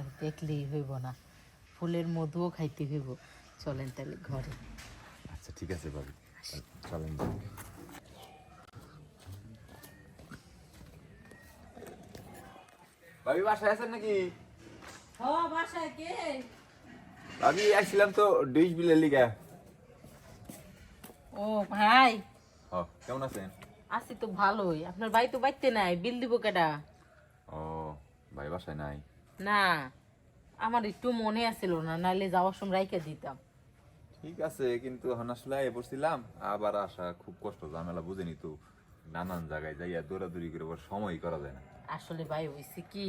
খালি দেখলেই হইব না, ফুলের মধুও খাইতে হইব। চলেন তাহলে ঘরে। আচ্ছা ঠিক আছে ভাবি, চলেন যাই। ভাবি বাসায় আছেন নাকি? হ, বাসায় কে? ভাবি আসছিলাম তো ডিশ বিলের লিগা। ও ভাই, কেমন আছেন? আছি তো ভালোই। আপনার ভাই তো বাইতে নাই, বিল দিব কেডা? ও ভাই বাসায় নাই? না, আমার একটু মনে আছিল না, নাইলে যাওয়ার সময় রাইখে দিতাম। ঠিক আছে, কিন্তু এখন আসলে বসছিলাম, আবার আসা খুব কষ্ট, ঝামেলা বুঝেনি তো, নানান জায়গায় যাইয়া দৌড়াদৌড়ি করে আবার সময় করা যায় না। আসলে ভাই হয়েছে কি,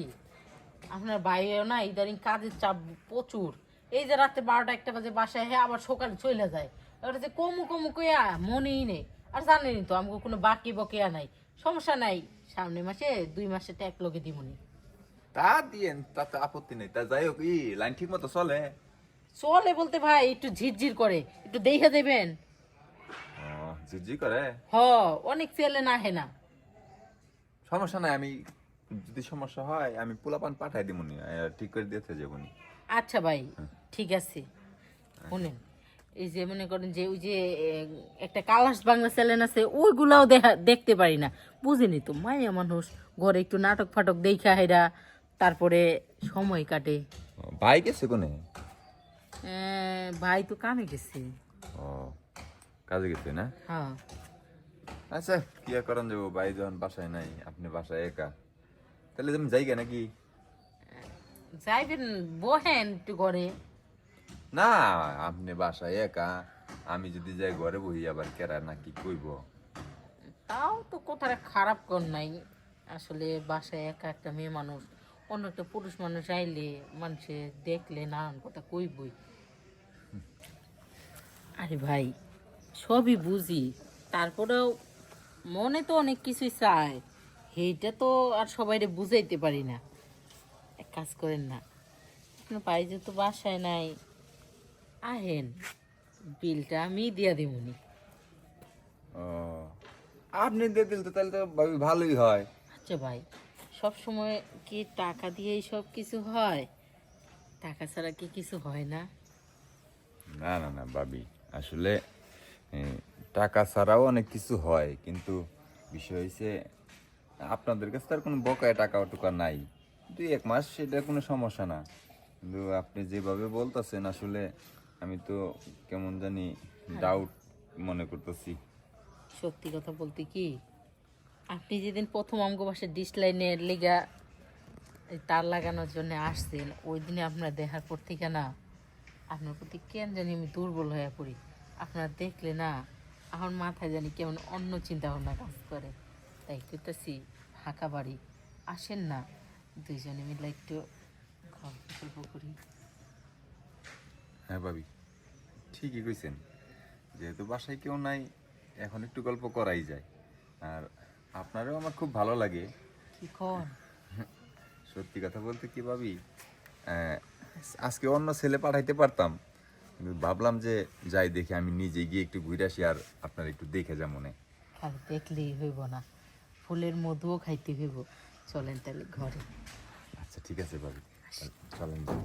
আপনার ভাইও না ইদারিং কাজের চাপ প্রচুর। এই যে রাতে 12টা-1টা বাজে বাসায়, হ্যাঁ আবার সকালে চলে যায়। এবার যে কমু কমু কইয়া মনেই নেই। আর জানেনই তো আমাকে কোনো বাকি বকেয়া নাই। সমস্যা নাই, সামনে মাসে 2 মাসে ট্যাক লগে দিমুনি। তা দিয়েন, তাতে আপত্তি নেই। তা যাই হোক, লাইন ঠিক মতো চলে? চলে বলতে ভাই একটু ঝিরঝির করে, একটু দেখে দেবেন। ও জি করে? হ, অনেক ছেলে না হে না। সমস্যা নাই, আমি যদি সমস্যা হয় আমি পোলাপান পাঠাই দিবনি, ঠিক করে দিতে যাবনি। আচ্ছা ভাই, ঠিক আছে। শুনেন, এই যে মনে করেন যে ওই যে একটা কালাস বাংলা চ্যানেল আছে, ওইগুলাও দেখতে পারি না। বুঝিনি তো, মায়া মানুষ, ঘরে একটু নাটক ফাটক দেখা হেরা, তারপরে সময় কাটে। ভাই গেছে কোনে? ভাই তো কামে গেছে। ও কাজে গেছে না? হ্যাঁ। আচ্ছা কি আর করেন যাবো, ভাই যখন বাসায় নাই, আপনি বাসায় একা, তাহলে তুমি যাইগা নাকি? যাইবেন, বহেন একটু ঘরে। না, আপনি বাসায় একা, আমি যদি যাই ঘরে বহি আবার কেরা নাকি কইব? তাও তো কোথায় খারাপ কর নাই। আসলে বাসায় একা একটা মেয়ে মানুষ, অন্য একটা পুরুষ মানুষ আইলে মানুষে দেখলে নানান কথা কইবই। আরে ভাই, সবই বুঝি, তারপরেও মনে তো অনেক কিছুই চায়। সেইটা তো আর সবাইরে বুঝাইতে পারি না। এক কাজ করেন না, আপনার ভাই যেহেতু বাসায় নাই, আহেন, বিলটা আমি দিয়া দিমুনি। ও আপনি দিয়ে দিল তো তাহলে তো ভাবি ভালোই হয়। আচ্ছা ভাই, সব সময় কি টাকা দিয়েই সব কিছু হয়? টাকা ছাড়া কি কিছু হয় না? না না না ভাবি, আসলে এ, টাকা ছাড়াও অনেক কিছু হয়, কিন্তু বিষয় হয়েছে আপনাদের কাছে তার কোনো বকায় টাকা টুকা নাই, 2-1 মাস সেটা কোনো সমস্যা না। কিন্তু আপনি যেভাবে বলতেছেন আসলে আমি তো কেমন জানি ডাউট মনে করতেছি। সত্যি কথা বলতে কি, আপনি যেদিন প্রথম আমগো বাসায় ডিশ লাইনের লিগা এই তার লাগানোর জন্য আসছেন, ওই দিনে আপনার দেখার পর থেকে না, আপনার প্রতি কেন জানি আমি দুর্বল হয়ে পড়ি। আপনার দেখলে না, আমার মাথায় জানি কেমন অন্য চিন্তা ভাবনা কাজ করে। তাই করতেছি, ফাঁকা বাড়ি, আসেন না, দুইজনে মিলে একটু গল্প করি। হ্যাঁ ভাবি, ঠিকই কইছেন, যেহেতু বাসায় কেউ নাই, এখন একটু গল্প করাই যায়। আর আপনারও আমার খুব ভালো লাগে। কি কন? সত্যি কথা বলতে কি ভাবি, আজকে অন্য ছেলে পাঠাইতে পারতাম, কিন্তু ভাবলাম যে যাই দেখে আমি নিজে গিয়ে একটু ঘুরে আসি, আর আপনার একটু দেখে যা মনে। খালি দেখলেই হইব না, ফুলের মধুও খাইতে হইব। চলেন তাহলে ঘরে। আচ্ছা ঠিক আছে ভাবি, চলেন যাই।